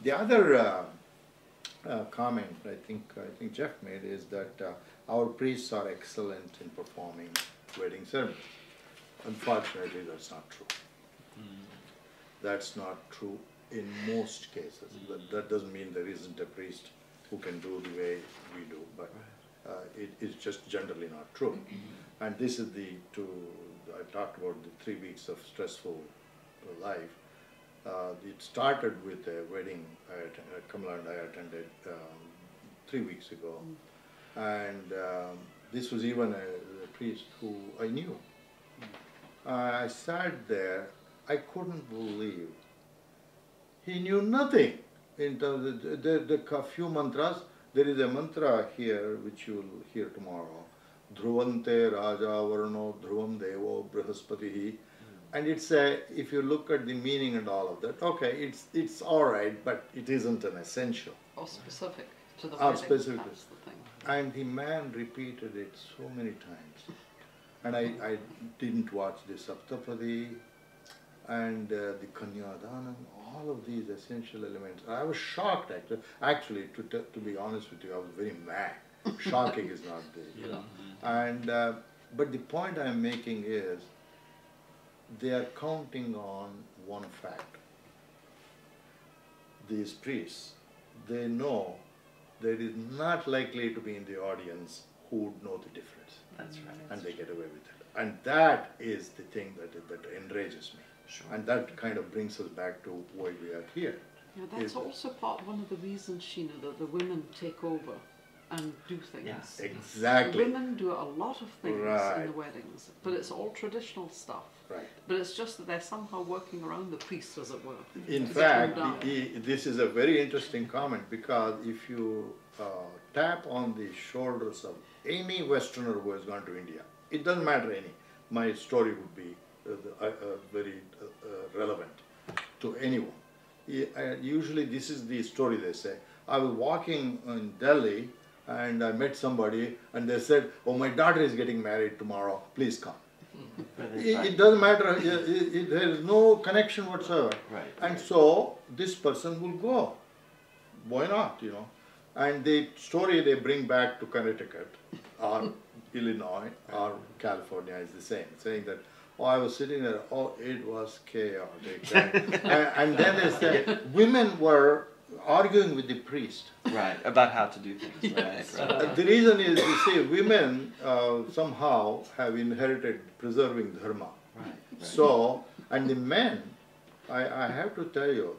The other comment I think Jeff made is that our priests are excellent in performing wedding ceremonies. Unfortunately, that's not true. That's not true in most cases. That doesn't mean there isn't a priest who can do the way we do, but it is just generally not true. And this is I talked about the 3 weeks of stressful life. It started with a wedding Kamala and I attended 3 weeks ago. And this was even a priest who I knew. I sat there, I couldn't believe. He knew nothing in terms of the few mantras. There is a mantra here which you will hear tomorrow. Dhruvante Raja Varno Dhruvam Devo Brihaspatihi. And it's if you look at the meaning and all of that, okay, it's all right, but it isn't an essential. Or specific to the wedding, specific. that's the thing. And the man repeated it so many times. And I didn't watch the Saptapadi and the Kanyadanam, all of these essential elements. I was shocked actually. Actually, to be honest with you, I was very mad. Shocking is not the, And, but the point I'm making is, they are counting on one fact. These priests, they know there is not likely to be in the audience who would know the difference. That's right. And they get away with it. And that is the thing that enrages me. Sure. And that kind of brings us back to why we are here. Yeah, that's also one of the reasons, Sheena, that the women take over and do things. Yes. Exactly. Women do a lot of things in the weddings, but it's all traditional stuff. Right. But it's just that they're somehow working around the priests, as it were. In fact, this is a very interesting comment, because if you tap on the shoulders of any Westerner who has gone to India, it doesn't matter any, my story would be very relevant to anyone. Usually this is the story they say. I was walking in Delhi and I met somebody and they said, oh, my daughter is getting married tomorrow, please come. It doesn't matter, there is no connection whatsoever. Right. And so this person will go. Why not, And the story they bring back to Connecticut or Illinois or California is the same, saying that, oh, I was sitting there, oh, it was chaotic. And then they said, women were arguing with the priest. Right, about how to do things. Yes. Right. The reason is, you see, women somehow have inherited preserving dharma. Right. So, and the men, I have to tell you,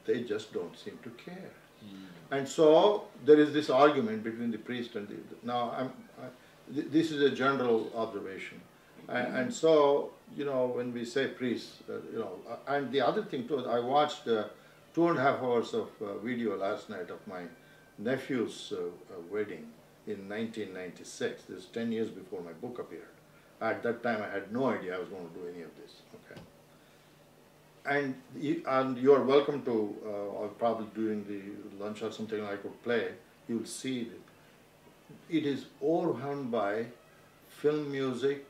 they just don't seem to care. And so there is this argument between the priest and now this is a general observation. And so, when we say priests, and the other thing too, I watched 2.5 hours of video last night of my nephew's wedding in 1996. This is 10 years before my book appeared. At that time, I had no idea I was going to do any of this. Okay. And you are welcome to, or probably during the lunch or something I could play, you will see it is overwhelmed by film music,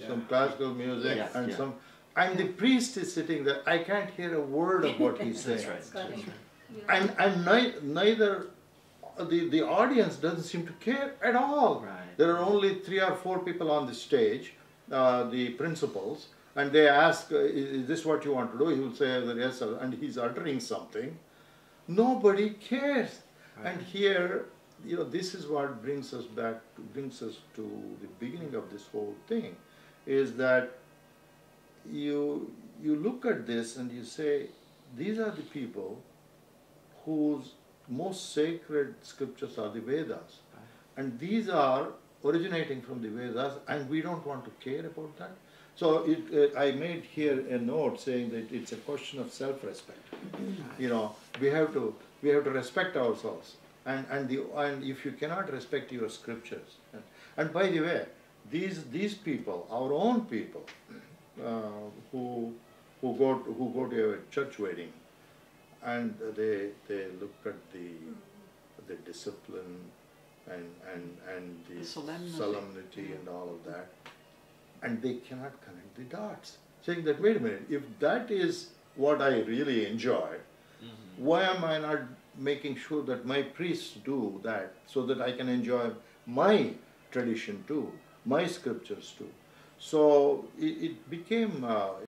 some classical music, and some. And the priest is sitting there. I can't hear a word of what he's saying. That's right. And neither the audience doesn't seem to care at all. Right. There are only 3 or 4 people on the stage, the principals, and they ask, "Is this what you want to do?" He will say, "Yes, sir," and he's uttering something. Nobody cares. Right. And here, this is what brings us to the beginning of this whole thing, is that you look at this and you say, these are the people whose most sacred scriptures are the Vedas. And these are originating from the Vedas, and we don't want to care about that. So I made here a note saying that it's a question of self-respect. We have to respect ourselves. And if you cannot respect your scriptures, and by the way, these people, our own people, who go to a church wedding, and they look at the discipline and the solemnity and all of that, and they cannot connect the dots, saying that, wait a minute, if that is what I really enjoy, Why am I not making sure that my priests do that so that I can enjoy my tradition too, my scriptures too? So it became